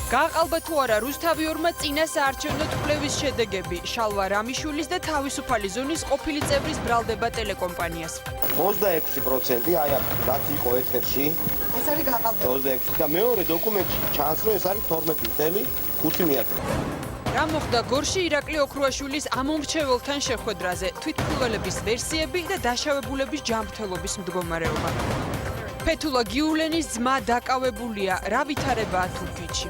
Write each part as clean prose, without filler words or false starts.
გააყალბა თუ არა რუსთავიორმა წინა საარჩევნო კვლევის შედეგები. შალვა რამიშვილის და თავისუფალი ზონის ყოფილი წევრის ბრალდება ტელეკომპანიას. 26% აი აქ რაც იყო ეთერში. ეს არის გააყალბა. 26 და მეორე დოკუმენტში ჩანს რომ ეს არის 12.5. რა მოხდა გორში ირაკლი ოქრუაშვილის ამომრჩეველთან შეხვედრაზე? თვითმკვლელების ვერსიები და დაშავებულების ჯანმრთელობის მდგომარეობა. ფეთულა გიულენის ძმა დაკავებულია, რა ვითარებაა თურქეთში?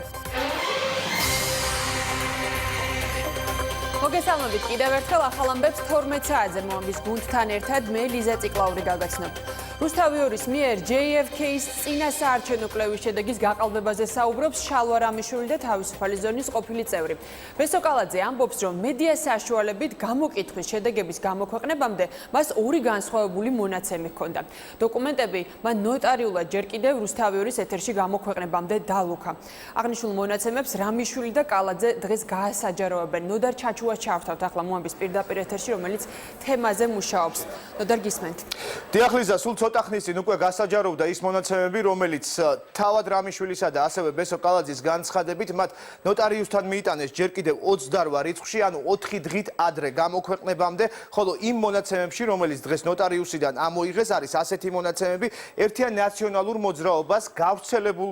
მოგესალმებით კიდევ ერთხელ ახალ ამბებს 12 საათზე მოამბის გუნდთან ერთად მე ლიზა ციკლაური გაგაცნობ. რუსთავიორის მიერ JFK-ის წინა საარჩევნო კვლევის შედეგის გაყალბებაზე საუბრობს შალვა რამიშვილი და თავისუფალი ზონის ყოფილი წევრი. ბესო კალაძე ამბობს, რომ მედიას საშუალებით გამოკითხვის შედეგების გამოქვეყნებამდე მას ორი განსხვავებული მონაცემი ჰქონდა. დოკუმენტები მან ნოტარიულად ჯერ კიდევ რუსთავიორის ეთერში გამოქვეყნებამდე დალუქა. აღნიშნულ მონაცემებს რამიშვილი და კალაძე დღეს გაასაჯაროებენ. ნოდარ ჩაჩუას ჩავთავთ ახლა მოამბის პირდაპირ ეთერში, რომელიც თემაზე მუშაობს. ნოდარ გისმენთ. დიახ ლიზა, სულ ცოტა ხნის წინ უკვე გასაჯაროვდა ის მონაცემები, რომელიც თავად რამიშვილისა და ასევე ბესო კალაძის განცხადებით მათ ნოტარიუსთან მიიტანეს ჯერ კიდევ 28 რიცხვში, ანუ 4 დღით ადრე გამოქვეყნებამდე, ხოლო იმ მონაცემებში, რომელიც დღეს ნოტარიუსიდან ამოიღეს, არის ასეთი მონაცემები, ერთიან ნაციონალურ მოძრაობას გავრცელებულ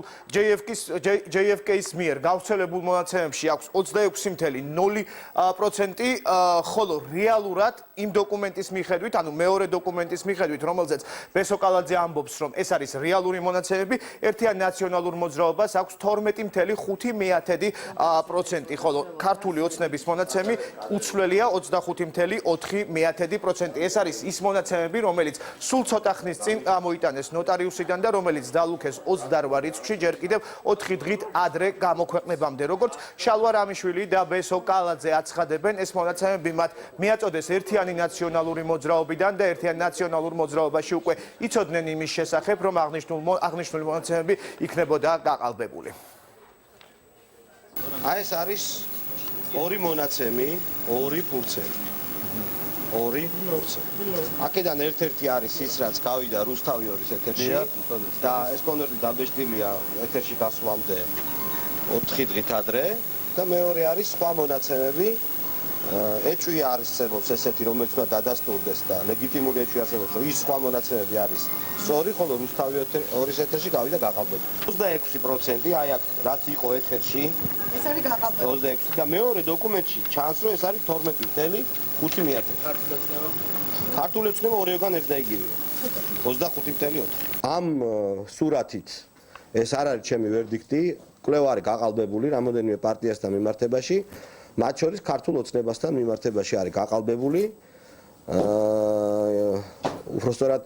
JFK-ის მიერ გავრცელებულ მონაცემებში აქვს 26.0%, ხოლო რეალურად იმ დოკუმენტის მიხედვით, ანუ მეორე დოკუმენტის მიხედვით, რომელზეც ბესო კალაძე ამბობს, რომ ეს არის რეალური მონაცემები, ერთიან ნაციონალურ მოძრაობას აქვს 12.5%, ხოლო ქართული ოცნების მონაცემი უცვლელია 25.4%. ეს არის ის მონაცემები, რომელიც სულ ცოტა ხნის წინ გამოიტანეს ნოტარიუსიდან და რომელიც დალუქეს 28 რიცხვში, ჯერ კიდევ 4 დღით ადრე გამოქვეყნებამდე. როგორც შალვა რამიშვილი და ბესო კალაძე აცხადებენ, ეს მონაცემები მათ მიაწოდეს ერთიანი ნაციონალური მოძრაობიდან და ერთიან ნაციონალურ მოძრაობაში უკვე იცოდნენ იმის შესახებ, რომ აღნიშნული მონაცემები იქნებოდა გაყალბებული. აი ეს არის ორი მონაცემი, ორი ფურცელი. ორი ფურცელი. აქედან ერთ-ერთი არის ის, რაც გავიდა რუსთავიორის ეთერში და ეს კონვერტი დაბეჭდილია ეთერში გასვლამდე 4 დღით ადრე და მეორე არის სხვა მონაცემები. ეჭვი არის წერობს ესეთი, რომელიც უნდა დადასტურდეს და ლეგიტიმური ეჭვი არსებობს, რომ ის სხვა მონაცემები არის სწორი, ხოლო რუსთავიორის ეთერში გავიდა გაყალბება. 26% აი აქ რაც იყო ეთერში. ეს არის გაყალბება. 26 და მეორე დოკუმენტში ჩანს, რომ ეს არის 12.5. ქართული ოცნება ორევგან ერთ და იგივეა. 25.4. ამ სურათით ეს არ არის ჩემი ვერდიქტი, კვლევა არის გაყალბებული რამოდენიმე პარტიასთან მიმართებაში. მათ შორის ქართულ ოცნებასთან მიმართებაში არის გაყალბებული. უბრალოდ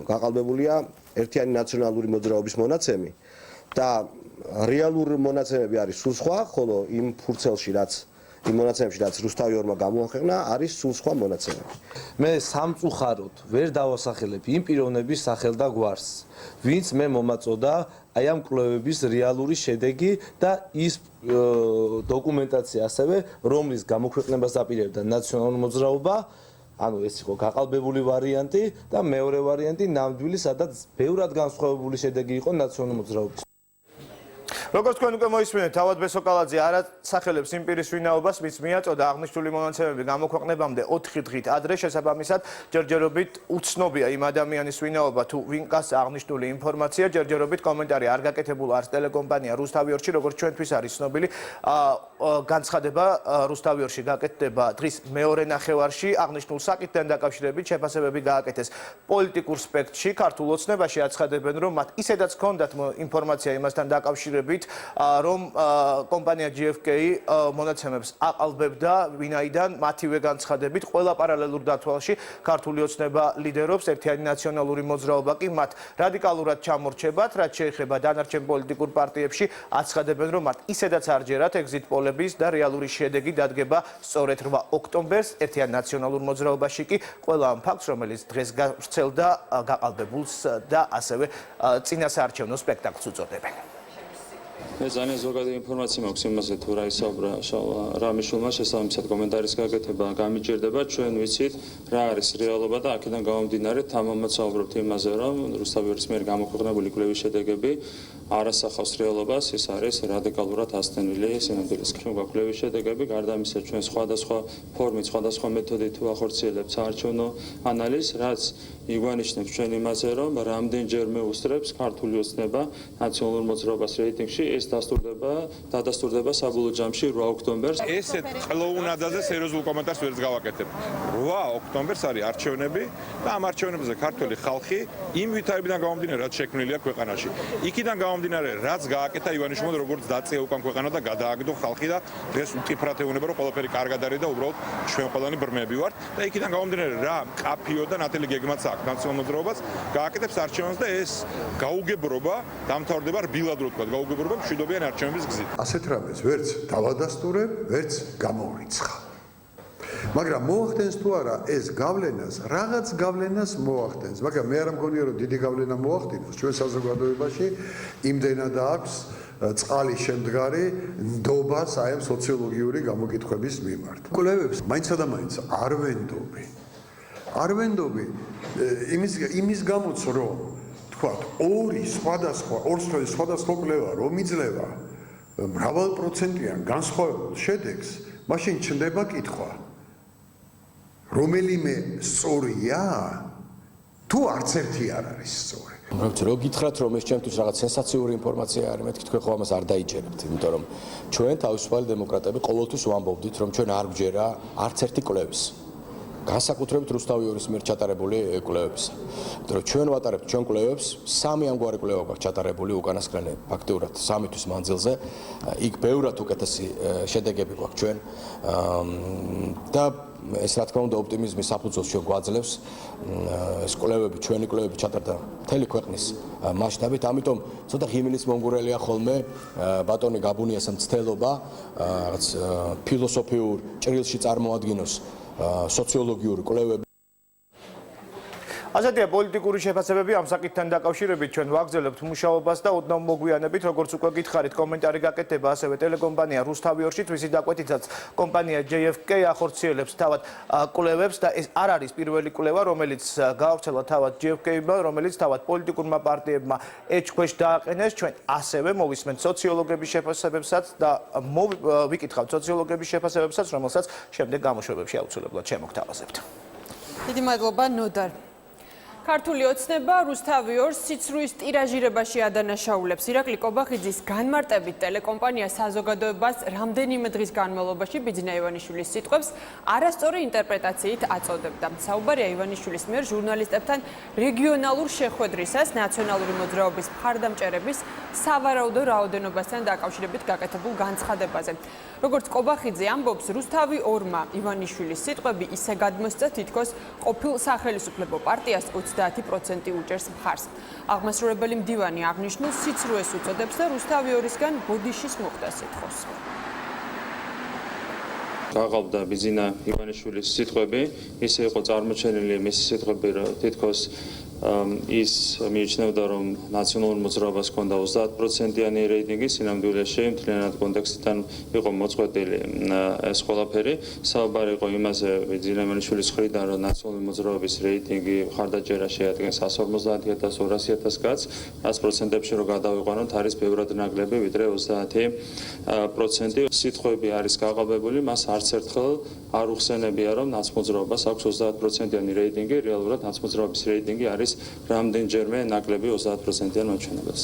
გაყალბებულია ერთიანი ნაციონალური მოძრაობის მონაცემი და რეალური მონაცემები არის სულ სხვა, ხოლო იმ ფურცელში იმ მონაცემებში რაც რუსთავიორმა გამოაქვეყნა, არის სულ სხვა მონაცემები. მე სამწუხაროდ ვერ დავასახელებ იმ პიროვნების სახელ და გვარს, ვინც მე მომაწოდა აი ამ კვლევების რეალური შედეგი და ის დოკუმენტაცია ასევე, რომლის გამოქვეყნებას აპირებდა ნაციონალური მოძრაობა, ანუ ეს იყო გაყალბებული ვარიანტი და მეორე ვარიანტი ნამდვილი, სადაც ბევრად განსხვავებული შედეგი იყო ნაციონალური მოძრაობის. როგორც თქვენ უკვე მოისმინეთ, თავად ბესო კალაძე არ ასახელებს იმ პირის ვინაობას, ვინც მიაწოდა აღნიშნული მონაცემები გამოქვეყნებამდე 4 დღით ადრე, შესაბამისად, ჯერჯერობით უცნობია იმ ადამიანის ვინაობა თუ ვინ გასცა აღნიშნული ინფორმაცია, ჯერჯერობით კომენტარი არ გაკეთებულა არც ტელეკომპანია რუსთავიორში, როგორც ჩვენთვის არის ცნობილი, განცხადება რუსთავიორში გაკეთდება დღის მეორე ნახევარში, აღნიშნულ საკითხთან დაკავშირებით შეფასებები გააკეთეს პოლიტიკურ სპექტრში, ქართულ ოცნებაში აცხადებენ, რომ მათ ისედაც ჰქონდათ ინფორმაცია იმასთან დაკავშირებით, რომ კომპანია JFK მონაცემებს აყალბებდა, ვინაიდან მათივე განცხადებით ყველა პარალელურ დათვალში ქართული ოცნება ლიდერობს, ერთიანი ნაციონალური მოძრაობა კი მათ რადიკალურად ჩამორჩებათ, რაც შეეხება დანარჩენ პოლიტიკურ პარტიებში, აცხადებენ, რომ მათ ისედაც არ ჯერათ ეგზიტ პოლების და რეალური შედეგი დადგება სწორედ 8 ოქტომბერს ერთიან ნაციონალურ მოძრაობაში კი ყველა ამ ფაქტს, რომელიც დღეს გავრცელდა გაყალბებულს და ასევე წინა საარჩევნო სპექტაკლს უწოდებენ. მე ძალიან ზოგადი ინფორმაცია მაქვს იმაზე თუ რა ისაუბრა რამიშვილმა შესაბამისად კომენტარის გაკეთება გამიჭირდება ჩვენ ვიცით რა არის რეალობა და აქედან გამომდინარე თამამად საუბრობთ იმაზე რომ რუსთავიორის მიერ გამოქვეყნებული კვლევის შედეგები არასახავს რეალობას, ის არის რადიკალურად ასთენილი სინამდვილეს. ჩვენ გვაქვს კვლევის შედეგები, გარდა ამისა ჩვენ სხვადასხვა ფორმით, სხვადასხვა მეთოდით ვახორციელებთ საარჩევნო ანალიზს, რაც იგანიშნებს ჩვენ იმაზე, რომ რამდენჯერმე უსწრებს ქართული ოცნება ნაციონალურ მოძრაობას რეიტინგში, ეს დადასტურდება საბოლოო ჯამში 8 ოქტომბერს. ესეთ ყლოუნადაზე სერიოზულ კომენტარს ვერც გავაკეთებ. 8 ოქტომბერს არის არჩევნები და ამ არჩევნებზე ქართული ხალხი იმ ვითარებიდან გამომდინარე, რაც შექმნილია ქვეყანაში. იქიდან გამომდინარე, რაც გააკეთა ივანიშვილმა, როგორც დაწია უკან ქვეყანა და გადააგდო ხალხი და დღეს ვტიფრათ ეუბნება, რომ ყველაფერი კარგად არის და უბრალოდ ჩვენ ყველანი ბრმები ვართ და იქიდან გამომდინარე, რა კაფიო და ნათელი გეგმაც აქვს ნაციონალურ მოძრაობას, გააკეთებს არჩევნებს და ეს გაუგებრობა დამთავრდება რბილად რო თქვა, გაუგებრობა მშვიდობიანი არჩევნების გზით. ასეთ რამეს ვერც დავადასტურებ, ვერც გამოვრიცხა. მაგრამ მოახდენს თუ არა ეს გავლენას, რაღაც გავლენას მოახდენს. მაგრამ მე არ მგონია რომ დიდი გავლენა მოახდინოს ჩვენ საზოგადოებაში, იმდენად აქვს წყალის შემდგარი ნდობა აი ამ სოციოლოგიური გამოკითხვების მიმართ. კვლევებს მაინცა და მაინც არ ვენდობი. არ ვენდობი იმის გამოც რომ თქვა ორი სხვადასხვა კვლევა რომ იძლევა მრავალპროცენტიან განსხვავებულ შედეგს, მაშინ ჩნდება კითხვა რომელიმე სწორია თუ არც ერთი არ არის სწორი. რო გითხრათ რომ ეს ჩემთვის რაღაც სენსაციური ინფორმაცია არის, მეთქი თქვენ ხო ამას არ დაიჯერებთ, იმიტომ რომ ჩვენ თავისუფალი დემოკრატები ყოველთვის ვამბობდით რომ ჩვენ არ გვჯერა არც ერთი კვლევის. განსაკუთრებით რუსთავიორის მიერ ჩატარებული კვლევებისა. იმიტომ რომ ჩვენ ვატარებთ ჩვენ კვლევებს, 3 ამგვარი კვლევა გვაქვს ჩატარებული უკანასკნელი ფაქტიურად 3 თვის მანძილზე. იქ ბევრად უკეთესი შედეგები გვაქვს ჩვენ და ეს რა თქმა უნდა ოპტიმიზმის საფუძველს ჩვენ გვაძლევს ეს კვლევები, ჩვენი კვლევები ჩატარდა მთელი ქვეყნის მასშტაბით, ამიტომ ცოტა ღიმილის მომგვრელია ხოლმე ბატონი გაბუნიას მცდელობა რაღაც ფილოსოფიურ ჭრილში წარმოადგინოს სოციოლოგიური კვლევები. ასეთია პოლიტიკური შეფასებები ამ საკითხთან დაკავშირებით ჩვენ ვაგრძელებთ მუშაობას და ოდნავ მოგვიანებით, როგორც უკვე გითხარით, კომენტარი გაკეთება ასევე ტელეკომპანია რუსთავიორშიც, მისი დაკვეთითაც კომპანია JFK ახორციელებს თავად კვლევებს და ეს არ არის პირველი კვლევა, რომელიც გაავრცელა თავად JFK-მა, რომელიც თავად პოლიტიკურმა პარტიებმა ეჭქვეშ დააყენეს. ჩვენ ასევე მოვისმენთ სოციოლოგების შეფასებებსაც და ვიკითხავთ სოციოლოგების შეფასებებსაც, რომელსაც შემდეგ გამოშვებებში აუცილებლად შემოგთავაზებთ. დიდი მადლობა ნოდარ. ქართული ოცნება რუსთავიორს სიცრუის ტირაჟირებაში ადანაშაულებს. ირაკლი კობახიძის განმარტებით ტელეკომპანია საზოგადოებას რამდენიმე დღის განმავლობაში ბიძინა ივანიშვილის სიტყვებს არასწორი ინტერპრეტაციით აწოდებდა. საუბარია ივანიშვილის მიერ ჟურნალისტებთან რეგიონალურ შეხვედრისას ნაციონალური მოძრაობის მხარდამჭერების სავარაუდო რაოდენობასთან დაკავშირებით გაკეთებულ განცხადებაზე. როგორც კობახიძე ამბობს, რუსთავი 2-მა ივანიშვილის სიტყვები ისე გადმოსცა, თითქოს ყოფილ სახელმწიფო პარტიას 30% უჭერს მხარს. აღმასრულებელი მდივანი აღნიშნულ სიცრუეს უწოდებს და რუსთავი 2-ისგან ბოდიშის მოხდა სიტყვის. გაყავდა ბიძინა ივანიშვილის სიტყვები, ისე იყო წარმოჩენილი მისი სიტყვები, რომ თითქოს ის მიიჩნევდა, რომ ნაციონალურ მოძრაობას ჰქონდა 30%-იანი რეიტინგი, სინამდვილეში მთლიანად კონტექსტიდან იყო მოწყვეტილი ეს ყველაფერი. საუბარი იყო იმაზე, ბიძინა ივანიშვილის მხრიდან, რომ ნაციონალური მოძრაობის რეიტინგი მხარდაჭერა შეადგენს 150.000, 200.000 კაცს, 100%-ებში რო გადავიყვანოთ, არის ბევრად ნაკლები, ვიდრე 30%. სიტყვები არის გაყალბებული, მას არც ერთხელ არ უხსენებია, რომ ნაცმოძრაობას აქვს 30%-იანი რეიტინგი, რეალურად ნაცმოძრაობის რეიტინგი არის რამდენჯერმე ნაკლები 30%-იან მაჩვენებელს.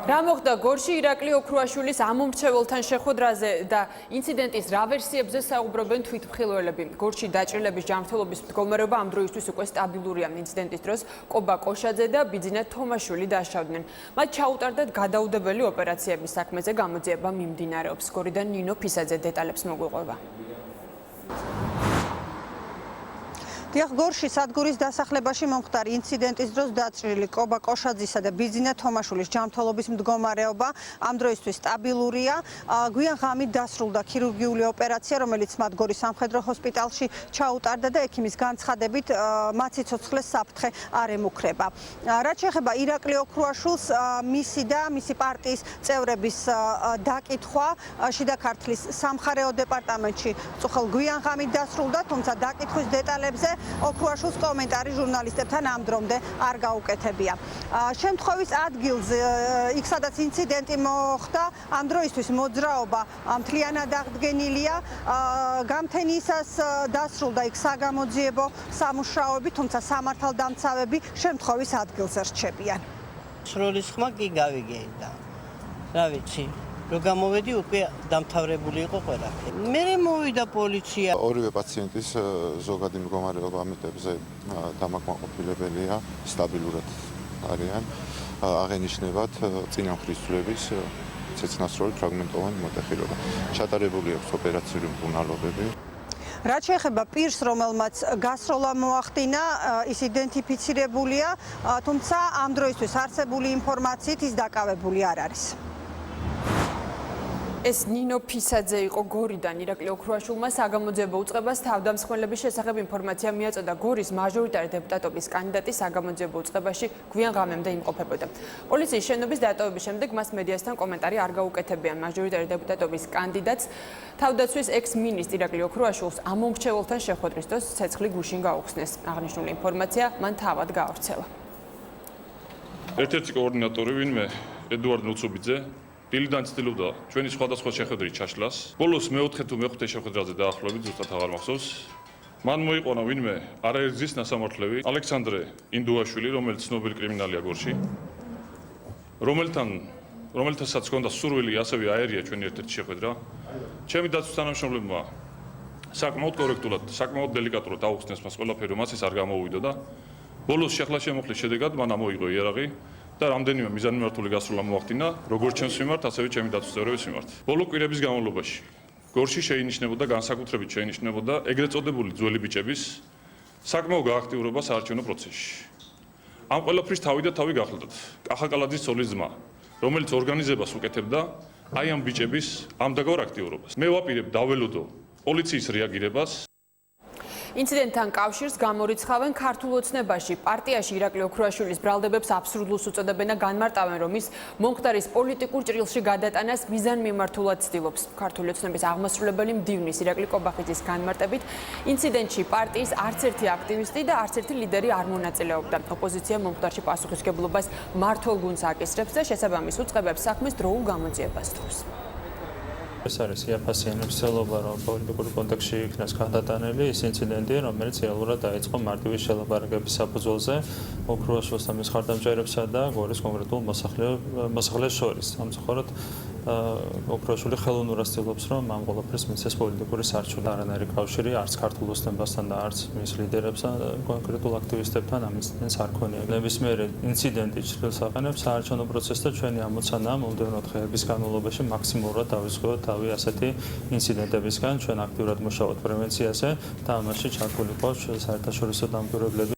რა მოხდა გორში ირაკლი ოქრუაშვილის ამომრჩეველთან შეხვედრაზე და ინციდენტის რა ვერსიებზე საუბრობენ თვითმხილველები. გორში დაჭრილების ჯანმრთელობის მდგომარეობა ამ დროისთვის უკვე სტაბილურია. ინციდენტის დროს კობა კოშაძე და ბიძინა თომაშვილი დაშავდნენ. მათ ჩაუტარდათ გადაუდებელი ოპერაციების საქმეზე გამოძიება მიმდინარეობს. გორიდან ნინო ფისაძე დეტალებს მოგვიყვება. დიახ, გორში სადგურის დასახლებაში მომხდარი ინციდენტის დროს დაჭრილი კობა კოშაძისა და ბიძინა თომაშვილის ჯანმრთელობის მდგომარეობა ამ დროისთვის სტაბილურია. გვიან ღამით დასრულდა ქირურგიული ოპერაცია, რომელიც მათ გორის სამხედრო ჰოსპიტალში ჩაუტარდა და ექიმის განცხადებით მათ სიცოცხლეს საფრთხე არ ემუქრება. რაც შეეხება ირაკლი ოქრუაშვილს, მისი და მისი პარტიის წევრების დაკითხვა შიდა ქართლის სამხარეო დეპარტამენტში წუხელ გვიან ღამით დასრულდა, თუმცა დაკითხვის დეტალებზე ოქრუაშვილს კომენტარი ჟურნალისტებთან ამ დრომდე არ გაუკეთებია. შემთხვევის ადგილზე, იქ სადაც ინციდენტი მოხდა, ამ დროისთვის მოძრაობა მთლიანად აღდგენილია. გამთენიისას დასრულდა იქ საგამოძიებო სამუშაოები, თუმცა სამართალდამცავები შემთხვევის ადგილზე რჩებიან. სროლის ხმა კი გავიგეიდა. რა ვიცი, რომ გამოვედი უკვე დამთავრებული იყო ყველაფერი. მერე მოვიდა პოლიცია. ორივე პაციენტის ზოგადი მდგომარეობა ამიტებზე დამაკმაყოფილებელია, სტაბილურად არიან. აღენიშნებათ წინამხრის ძვლების ცეცხლსროლი ფრაგმენტოვანი მოტეხილობა. ჩატარებული აქვს ოპერაციული მკურნალობები. რაც შეეხება პირს, რომელმაც გასროლა მოახდინა, ის იდენტიფიცირებულია, თუმცა ამ დროისთვის არსებული ინფორმაციით ის დაკავებული არ არის. ეს ნინო ფისაძე იყო გორიდან. ირაკლი ოქრუაშვილმა საგამოძიებო უწყებას თავდამსხმელების შესახებ ინფორმაცია მიაწოდა. გორის მაჟორიტარი დეპუტატობის კანდიდატი საგამოძიებო უწყებაში გვიან ღამემდე იმყოფებოდა. პოლიციის შენობის დატოვების შემდეგ მას მედიასთან კომენტარი არ გაუკეთებიან. მაჟორიტარი დეპუტატობის კანდიდატს თავდაცვის ექს-მინისტრ ირაკლი ოქრუაშვილს ამ მომრჩეველთან შეხვედრის დროს ცეცხლი გუშინ გაუხსნეს. აღნიშნული ინფორმაცია მან თავად გაავრცელა. ერთ-ერთი კოორდინატორი ვინმე ედუარდ ნუცუბიძე დილიდან ცდილობდა ჩვენი სხვადასხვა შეხვედრის ჩაშლას. ბოლოს მეოთხე თუ მეხუთე შეხვედრაზე დაახლოებით ზუსტად აღარ მახსოვს. მან მოიყვანა ვინმე არაერთგზის ნასამართლევი ალექსანდრე ინდუაშვილი, რომელიც ცნობილი კრიმინალია გორში, რომელთასაც ჰქონდა სურვილი ასევე აერია ჩვენი ერთ-ერთი შეხვედრა. ჩემი დაცვის თანამშრომლებმა საკმაოდ კორექტულად, საკმაოდ დელიკატურად აუხსნეს მას ყველაფერი, რომ მას ეს არ გამოუვიდო და ბოლოს შეხლა-შემოხლის შედეგად მან ამოიღო იარაღი და რამდენიმე მიზანმიმართული გასროლა მოახდინა, როგორც ჩემს მიმართ, ასევე ჩემი დაცვის წევრების მიმართ. ბოლო კვირების განმავლობაში გორში შეინიშნებოდა, განსაკუთრებით შეინიშნებოდა ეგრეთ წოდებული ძველი ბიჭების საკმაო გააქტიურება საარჩევნო პროცესში. ამ ყველაფრის თავი და თავი გახლდათ კახაკალაძის ცოლის ძმა, რომელიც ორგანიზებას უკეთებდა აი ამ ბიჭების ამდაგარ აქტიურობას. მე ვაპირებ დაველოდო პოლიციის რეაგირებას. ინციდენტთან კავშირს გამორიცხავენ ქართულ ოცნებაში. პარტიაში ირაკლი ოქრუაშვილის ბრალდებებს აბსურდულს უწოდებენ და განმარტავენ, რომ ის მომხდარის პოლიტიკურ ჭრილში გადატანას მიზანმიმართულად ცდილობს. ქართული ოცნების აღმასრულებელი მდივნის ირაკლი კობახიძის განმარტებით, ინციდენტში პარტიის არც ერთი აქტივისტი და არც ერთი ლიდერი არ მონაწილეობდა. ოპოზიცია მომხდარში პასუხისმგებლობას მმართველ გუნდს აკისრებს და შესაბამის უწყებებს საქმის დროულ გამოძიებას თხოვს. ეს არის იაფასიანების ცელობა, რომ პოლიტიკური კონტექსტში იქნას გადატანილი ის ინციდენტი, რომელიც რეალურად დაიწყო მარტივი შელაპარაკების საფუძველზე ოქრუაშვილს და მის მხარდამჭერებსა და გორის კონკრეტულ მოსახლეს შორის. სამწუხაროდ ოქრუაშვილი ხელოვნურად ცდილობს, რომ ამ ყველაფერს მისცეს პოლიტიკური სარჩელი. არანაირი კავშირი არც ქართულ ოცნებასთან და არც მის ლიდერებსთან, კონკრეტულ აქტივისტებთან ამ ინციდენტს არ ქონია. ნებისმიერი ინციდენტი ჭრილს აყენებს საარჩევნო პროცესს და ჩვენი ამოცანაა მომდევნო დღეების განმავლობაში მაქსიმალურად დავისხოთ თავი ასეთი ინციდენტებისგან. ჩვენ აქტიურად მუშაობთ პრევენციაზე და ამაში ჩართული ყავს საერთაშორისო დამკვირვებლები.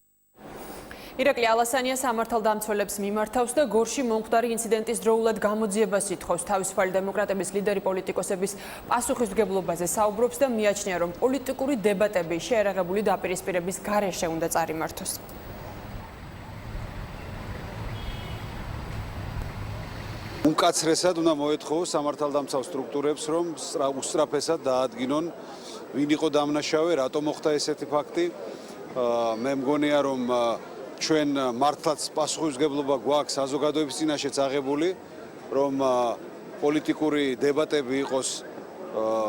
ირაკლი ალასანია სამართალდამცველებს მიმართავს და გორში მომხდარი ინციდენტის დროულად გამოძიებას ითხოვს. თავისუფალი დემოკრატების ლიდერი პოლიტიკოსების პასუხისმგებლობაზე საუბრობს და მიაჩნია, რომ პოლიტიკური დებატები შეერაღებული დაპირისპირების გარეშე უნდა წარიმართოს. უმკაცრესად უნდა მოეთხოვოს სამართალდამცავ სტრუქტურებს, რომ უსწრაფესად დაადგინონ, ვინ იყო დამნაშავე, რატომ მოხდა ესეთი ფაქტი. მე მგონია, რომ ჩვენ მართლაც პასუხისმგებლობა გვაქვს საზოგადოების წინაშეც აღებული, რომ პოლიტიკური დებატები იყოს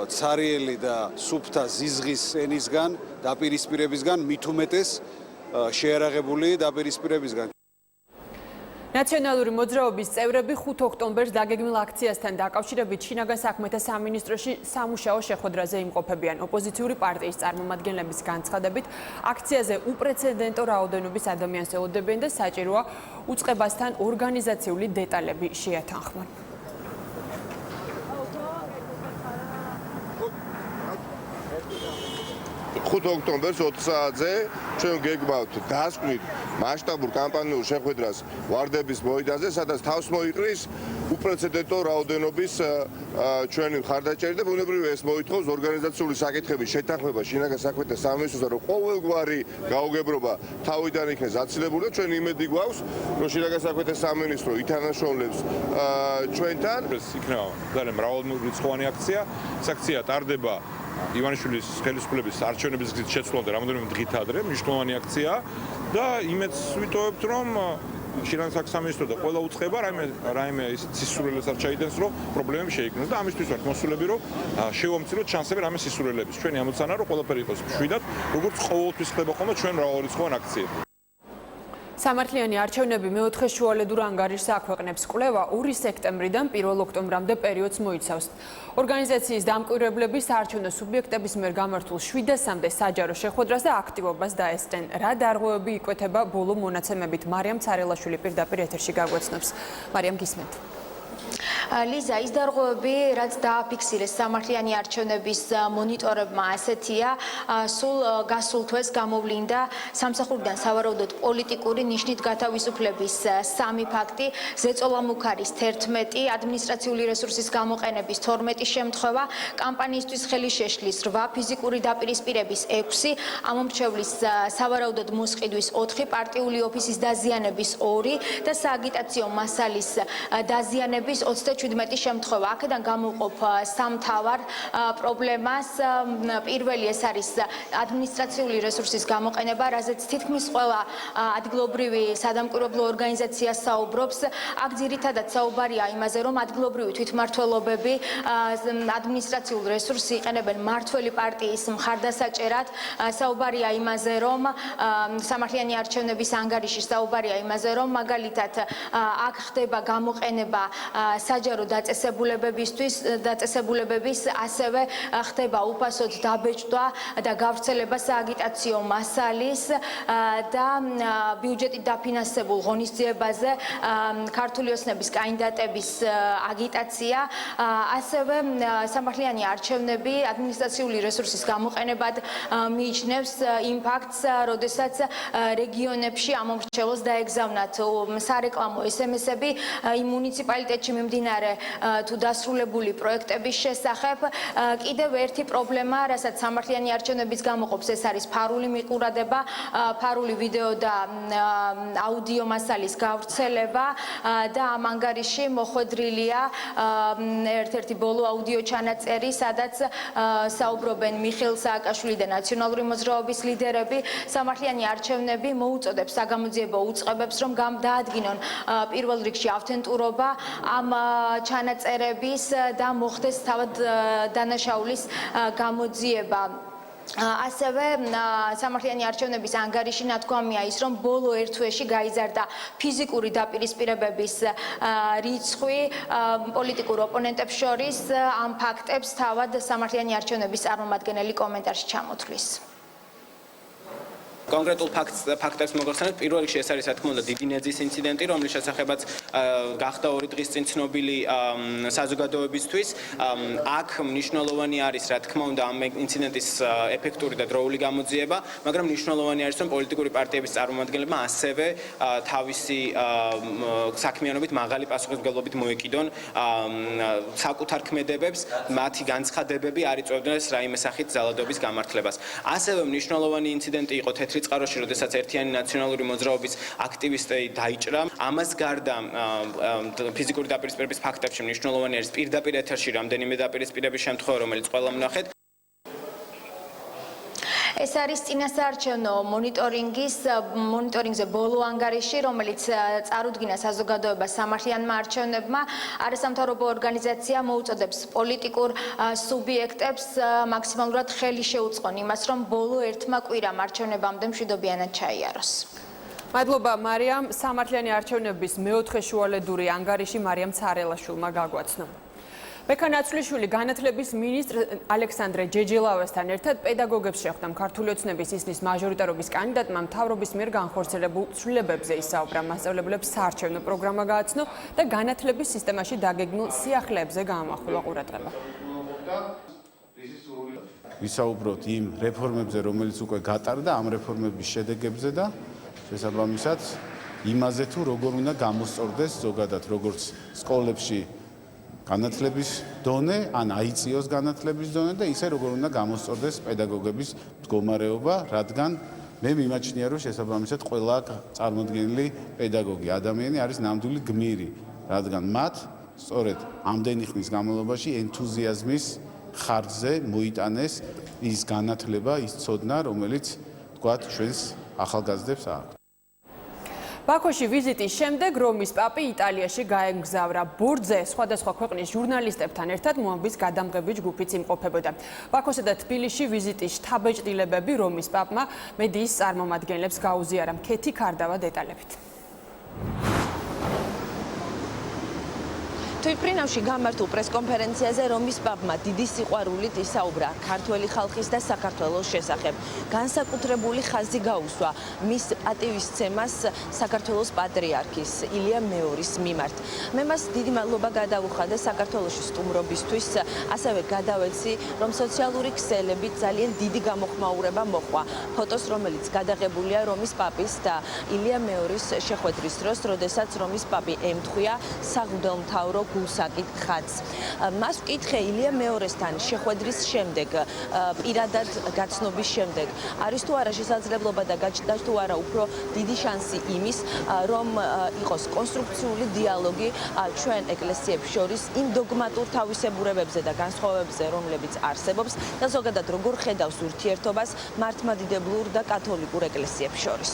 ცარიელი და სუფთა ზიზღის ენისგან, დაპირისპირებისგან, მით უმეტეს შეერაღებული დაპირისპირებისგან. ნაციონალური მოძრაობის წევრები 5 ოქტომბერს დაგეგმილ აქციასთან დაკავშირებით შინაგან საქმეთა სამინისტროში სამუშაო შეხვედრაზე იმყოფებიან. ოპოზიციური პარტიის წარმომადგენლების განცხადებით, აქციაზე უპრეცედენტო რაოდენობის ადამიანს ელოდებიან და საჭიროა უწყებასთან ორგანიზაციული დეტალები შეათანხმონ. 5 ოქტომბერს 20 საათზე ჩვენ გეგმავთ დასკვნით მასშტაბურ კამპანიურ შეხვედრას ვარდების მოედანზე, სადაც თავს მოიყრის უპრეცედენტო რაოდენობის ჩვენი მხარდაჭერი და ბუნებრივია ეს მოითხოვს ორგანიზაციული საკითხების შეთანხმება შინაგან საქმეთა სამინისტროსთან, რომ ყოველგვარი გაუგებრობა თავიდან იქნეს აცილებული და ჩვენ იმედი გვაქვს, რომ შინაგან საქმეთა სამინისტრო ითანაშრომლებს ჩვენთან. ეს იქნება ძალიან მრავალრიცხოვანი აქცია. ეს აქცია ტარდება ივანიშვილის ხელისუფლების არჩევნების გზით შეცვლამდე რამოდენიმე დღით ადრე მნიშვნელოვანი აქცია და იმედს ვიტოვებთ, რომ შინაგან საქმეთა და ყველა უწყება რაიმე სისულელეს არ ჩაიდენს, რომ პრობლემები შეიქმნას და ამისთვის ვართ მოსულები, რომ შევამციროთ შანსები რამე სისულელების. ჩვენი ამოცანა რომ ყველაფერი იყოს მშვიდად, როგორც ყოველთვის ხდება ხოლმე ჩვენ მრავალრიცხოვან აქციებში. სამართლიანი არჩევნები მეოთხე შუალედურ ანგარიშს აქვეყნებს. კვლევა 2 სექტემბრიდან 1 ოქტომბრამდე პერიოდს მოიცავს. ორგანიზაციის დამკვირვებლები საარჩევნო სუბიექტების მიერ გამართულ 700-მდე საჯარო შეხვედრას და აქტივობას დაესწრნენ. რა დარღვევები იკვეთება ბოლო მონაცემებით? მარიამ ცარელაშვილი პირდაპირ ეთერში გაგვეცნობს. მარიამ, გისმენთ. ლიზა, ის დარღვევები, რაც დააფიქსირეს სამართლიანი არჩევნების მონიტორებმა, ასეთია, სულ გასულ თვეს გამოვლინდა სამსახურიდან სავარაუდოდ პოლიტიკური ნიშნით გათავისუფლების 3 ფაქტი, ზეწოლა მუქარის 11, ადმინისტრაციული რესურსის გამოყენების 12 შემთხვევა, კამპანიისთვის ხელი შეშლის 8, ფიზიკური დაპირისპირების 6, ამომრჩევლის სავარაუდოდ მოსყიდვის 4, პარტიული ოფისის დაზიანების 2 და სააგიტაციო მასალის დაზიანების 37 შემთხვევა. აქედან გამოვყოფ 3 მთავარ პრობლემას. პირველი ეს არის ადმინისტრაციული რესურსის გამოყენება, რაზეც თითქმის ყველა ადგილობრივი სადამკვირვებლო ორგანიზაცია საუბრობს. აქ ძირითადად საუბარია იმაზე, რომ ადგილობრივი თვითმმართველობები ადმინისტრაციულ რესურსს იყენებენ მმართველი პარტიის მხარდასაჭერად. საუბარია იმაზე, რომ სამართლიანი არჩევნების ანგარიში საუბარია იმაზე, რომ მაგალითად აქ ხდება გამოყენება საჯარო დაწესებულებების, ასევე ხდება უფასოდ დაბეჭდვა და გავრცელება სააგიტაციო მასალის და ბიუჯეტით დაფინანსებულ ღონისძიებაზე ქართული ოცნების კანდიდატების აგიტაცია, ასევე სამართლიანი არჩევნები ადმინისტრაციული რესურსის გამოყენებად მიიჩნევს იმ ფაქტს, როდესაც რეგიონებში ამომრჩევლს დაეგზავნათ სარეკლამო SMS-ები იმ მუნიციპალიტეტში მიმდინარე თუ დასრულებული პროექტების შესახებ. კიდევ ერთი პრობლემა, რასაც სამართლიანი არჩევნების გამოყოფს, ეს არის ფარული მიყურადება, ფარული ვიდეო და აუდიო მასალის გავრცელება და ამ ანგარიში მოხვედრილია ერთ-ერთი ბოლო აუდიო ჩანაწერი, სადაც საუბრობენ მიხეილ სააკაშვილი და ნაციონალური მოძრაობის ლიდერები. სამართლიანი არჩევნები მოუწოდებს საგამოძიებო უწყებებს, რომ დაადგინონ პირველ რიგში ავთენტურობა ამ ჩანაწერების და მოხდეს თავად დანაშაულის გამოძიება. ასევე სამართლიანი არჩევნების ანგარიში ნათქვამია ის, რომ ბოლო ერთ თვეში გაიზარდა ფიზიკური დაპირისპირებების რიცხვი პოლიტიკურ ოპონენტებს შორის. ამ ფაქტებს თავად სამართლიანი არჩევნების წარმომადგენელი კომენტარში ჩამოთვლის. კონკრეტულ ფაქტებს მოგახსენებთ, პირველ რიგში ეს არის რა თქმა უნდა დიდი ნეძის ინციდენტი, რომლის შესახებაც გახდა 2 დღის წინ ცნობილი საზოგადოებისთვის. აქ მნიშვნელოვანი არის რა თქმა უნდა ამ ინციდენტის ეფექტური და დროული გამოძიება, მაგრამ მნიშვნელოვანი არის რომ პოლიტიკური პარტიების წარმომადგენლებმა ასევე თავისი საქმიანობით მაღალი პასუხისმგებლობით მოეკიდონ საკუთარ ქმედებებს, მათი განცხადებები არ იწვევდნენ რაიმე სახით ძალადობის გამართლებას. ასევე მნიშვნელოვანი ინციდენტი იყო თეთრი წყაროში, როდესაც ერთიანი ნაციონალური მოძრაობის აქტივისტი დაიჭრა. ამას გარდა ფიზიკური დაპირისპირების ფაქტებში მნიშვნელოვანი არის პირდაპირ ეთერში რამდენიმე დაპირისპირების შემთხვევა, რომელიც ყველა ვნახეთ. ეს არის წინასაარჩევნო მონიტორინგზე ბოლო ანგარიში, რომელიც წარუდგინა საზოგადოებას სამართლიანმა არჩევნებმა. არასამთავრობო ორგანიზაცია მოუწოდებს პოლიტიკურ სუბიექტებს მაქსიმალურად ხელი შეუწყონ იმას, რომ ბოლო ერთმა კვირამ არჩევნებამდე მშვიდობიანად ჩაიაროს. მადლობა მარიამ. სამართლიანი არჩევნების მეოთხე შუალედური ანგარიში მარიამ ცარელაშვილმა გაგვაცნო. ბექა ნაცვლიშვილი განათლების მინისტრ ალექსანდრე ჯეჯელავესთან ერთად პედაგოგებს შეხვდა. ქართული ოცნების ისნის მაჟორიტარობის კანდიდატმა მთავრობის მიერ განხორციელებულ ცვლილებებზე ისაუბრა. მასწავლებლებს საარჩევნო პროგრამა გააცნო და განათლების სისტემაში დაგეგმილ სიახლეებზე გაამახვილა ყურადღება. ვისაუბროთ იმ რეფორმებზე, რომელიც უკვე გატარდა, ამ რეფორმების შედეგებზე და შესაბამისად იმაზე თუ როგორ უნდა გამოსწორდეს ზოგადად როგორც სკოლებში განათლების დონე, ან აიწიოს განათლების დონე და ისე როგორ უნდა გამოსწორდეს პედაგოგების მდგომარეობა, რადგან მე მიმაჩნია, რომ შესაბამისად ყველა წარმოდგენილი პედაგოგი ადამიანი არის ნამდვილი გმირი, რადგან მათ სწორედ ამდენი ხნის განმავლობაში ენთუზიაზმის ხარჯზე მოიტანეს ის განათლება, ის ცოდნა, რომელიც თქვათ ჩვენს ახალგაზრდებს აქვს. ბაქოში ვიზიტის შემდეგ რომის პაპი იტალიაში გაემგზავრა. ბორძზე სხვადასხვა ქვეყნის ჟურნალისტებთან ერთად მოამბის გადამღები ჯგუფიც იმყოფებოდა. ბაქოსა და თბილისში ვიზიტის შთაბეჭდილებები რომის პაპმა მედიის წარმომადგენლებს გაუზიარა. ქეთი ქარდავა დეტალებით. თვითმფრინავში გამართულ პრესკონფერენციაზე რომის პაპმა დიდი სიყვარულით ისაუბრა ქართველი ხალხის და საქართველოს შესახებ. განსაკუთრებული ხაზი გაუსვა მის პატივისცემას საქართველოს პატრიარქის ილია მეორის მიმართ. მე მას დიდი მადლობა გადავუხადა საქართველოში სტუმრობისთვის, ასევე გადავეცი, რომ სოციალური ქსელებით ძალიან დიდი გამოხმაურება მოჰყვა. ფოტოს, რომელიც გადაღებულია რომის პაპის და ილია მეორის შეხვედრის დროს, როდესაც რომის პაპი ემთხვია საღვთელმთავრო გულსაკით ხატს. მას ვკითხე ილია მეორესთან შეხვედრის შემდეგ, პირადად გაცნობის შემდეგ, არის თუ არა შესაძლებლობა და გაჩნდა თუ არა უფრო დიდი შანსი იმის, რომ იყოს კონსტრუქციული დიალოგი ჩვენ ეკლესიებს შორის იმ დოგმატურ თავისებურებებზე და განსხვავებებზე, რომლებიც არსებობს და ზოგადად როგორ ხედავს ურთიერთობას მართლმადიდებლურ და კათოლიკურ ეკლესიებს შორის.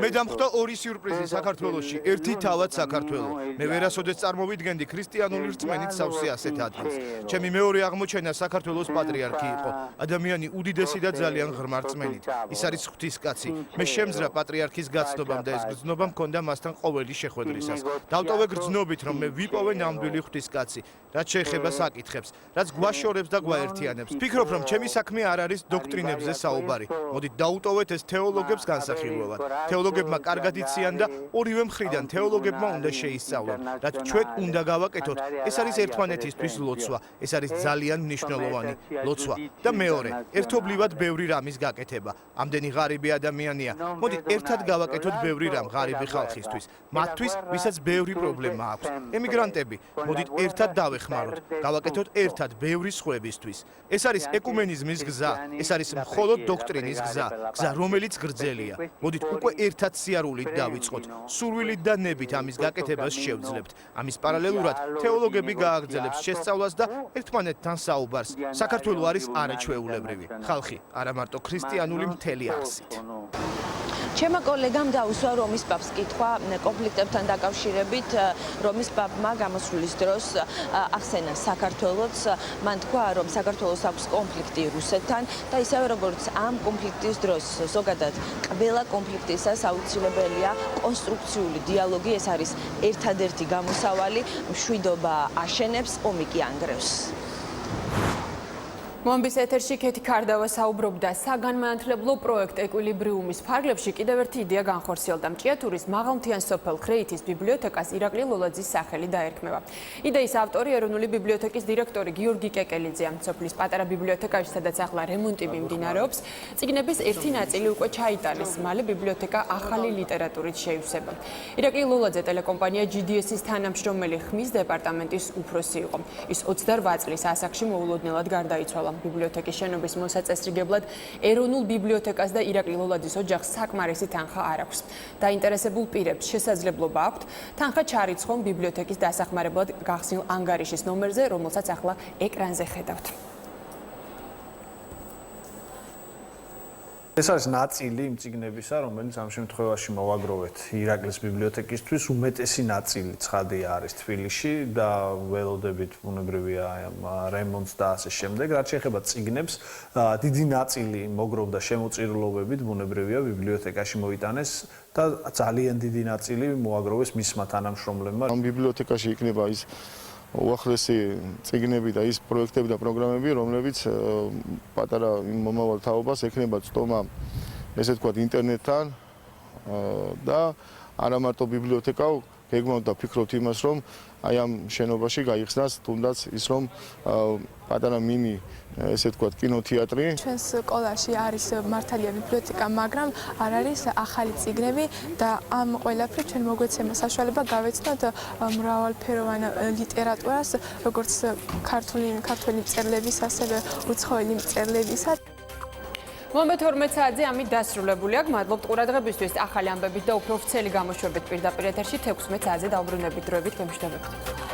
მე დამხვდა ორი სიურპრიზი საქართველოში, ერთი თავად საქართველო. მე ვერასოდეს წარმოვიდგენდი ქრისტიანული რწმენით სავსე ასეთ ადგილს. ჩემი მეორე აღმოჩენა საქართველოს პატრიარქი იყო. ადამიანი უდიდესი და ძალიან ღრმა რწმენით. ის არის ღვთისკაცი. მე შემძრა პატრიარქის გაცნობამ და ეს გრძნობა მქონდა მასთან ყოველი შეხვედრისას. დავტოვე გრძნობით, რომ მე ვიპოვე ნამდვილი ღვთისკაცი, რაც შეეხება საკითხებს, რაც გვაშორებს და გვაერთიანებს. ვფიქრობ, რომ ჩემი საქმე არ არის დოქტრინებზე საუბარი. მოდით დაუტოვეთ ეს თეოლოგებს განსახილველად. თეოლოგებმა კარგად იციან და ორივე მხრიდან თეოლოგებმა უნდა შეისწავლონ, რაც ჩვენ უნდა გავაკეთოთ. ეს არის ერთმანეთისთვის ლოცვა, ეს არის ძალიან მნიშვნელოვანი ლოცვა. და მეორე, ერთობლივად ბევრი რამის გაკეთება. ამდენი ღარიბი ადამიანია. მოდით ერთად გავაკეთოთ ბევრი რამ ღარიბი ხალხისთვის, მათთვის, ვისაც ბევრი პრობლემა აქვს. ემიგრანტები, მოდით ერთად დავეხმაროთ, გავაკეთოთ ერთად ბევრი სხვებისთვის. ეს არის ეკუმენიზმის გზა, ეს არის მხოლოდ დოქტრინის გზა, გზა რომელიც გრძელია. მოდით უკვე ერთად სიარულით დავიწყოთ, სურვილით და ნებით ამის გაკეთებას შევძლებთ. ამის პარალელურად თეოლოგები გააგრძელებს შესწავლას და ერთმანეთთან საუბარს. საქართველო არის არაჩვეულებრივი ხალხი, არა მარტო ქრისტიანული მთელი არსით. ჩემმა კოლეგამ დაუსვა რომის პაპს კითხვა კონფლიქტებთან დაკავშირებით. რომის პაპმა გამოსვლის დროს ახსენა საქართველოს. მან თქვა, რომ საქართველოს აქვს კონფლიქტი რუსეთთან და ისევე როგორც ამ კონფლიქტის დროს ზოგადად ყველა კონფლიქტისას აუცილებელია კონსტრუქციული დიალოგი. ეს არის ერთადერთი გამოსავალი. მშვიდობა აშენებს, ომი კი ანგრევს. მომბის ეთერში ქეთი ქარდავა საუბრობდა საგანმანათლებლო პროექტ ეკვილიბრიუმის ფარგლებში კიდევ ერთი იდეა განხორციელდა. მჭიათურის მაღალმთიან სოფელ ხრეითის ბიბლიოთეკას ირაკლი ლოლაძის სახელი დაერქმევა. იდეის ავტორი ეროვნული ბიბლიოთეკის დირექტორი გიორგი კეკელიძეა. სოფლის პატარა ბიბლიოთეკაში, სადაც ახლა რემონტი მიმდინარეობს, წიგნების ერთი ნაწილი უკვე ჩაიტანეს. მალე ბიბლიოთეკა ახალი ლიტერატურით შეივსება. ირაკლი ლოლაძე ტელეკომპანია GDS-ის თანამშრომელი ხმის დეპარტამენტის უფროსი იყო. ის 28 წლის ასაკში მოულოდნელად გარდაიცვალა. ბიბლიოთეკის შენობის მოსაწესრიგებლად ეროვნულ ბიბლიოთეკას და ირაკლი ლოლაძის ოჯახს საკმარისი თანხა არ აქვს. დაინტერესებულ პირებს შესაძლებლობა აქვთ თანხა ჩარიცხონ ბიბლიოთეკის დასახმარებლად გახსნილ ანგარიშის ნომერზე, რომელსაც ახლა ეკრანზე ხედავთ. ეს არის ნაწილი იმ წიგნებისა, რომელიც ამ შემთხვევაში მოვაგროვეთ ირაკლის ბიბლიოთეკისთვის. უმეტესი ნაწილი ცხადია არის თბილისში და ველოდებით ბუნებრივია რემონტს და ასე შემდეგ. რაც შეეხება წიგნებს, დიდი ნაწილი მოგროვდა შემოწირულობებით, ბუნებრივია ბიბლიოთეკაში მოიტანეს და ძალიან დიდი ნაწილი მოაგროვეს მისმა თანამშრომლებმა. ამ ბიბლიოთეკაში იქნება ის უახლესი წიგნები და ის პროექტები და პროგრამები, რომლებიც პატარა მომავალ თაობას ექნება წტომა, ესე ვთქვათ, ინტერნეტთან და არა მარტო ბიბლიოთეკა, გეგმავთ და ფიქრობთ იმას, რომ აი ამ შენობაში გაიხსნას თუნდაც ის, რომ პატარა მინი, ესე ვთქვათ, კინოთეატრი. ჩვენს სკოლაში არის მართალია ბიბლიოთეკა, მაგრამ არ არის ახალი წიგნები და ამ ყველაფრით ჩვენ მოგვეცემა საშუალება გავეცნოთ მრავალფეროვან ლიტერატურას, როგორც ქართული მწერლების, ასევე უცხოელი მწერლებისა. მომბე 12 საათზე ამით დასრულებული აქვს. მადლობთ ყურადღებისთვის. ახალი ამბებით და უფრო ვრცელი გამოშვებით პირდაპირ ეთერში 16 საათზე დავბრუნებით დროებით. გემშვიდობებით.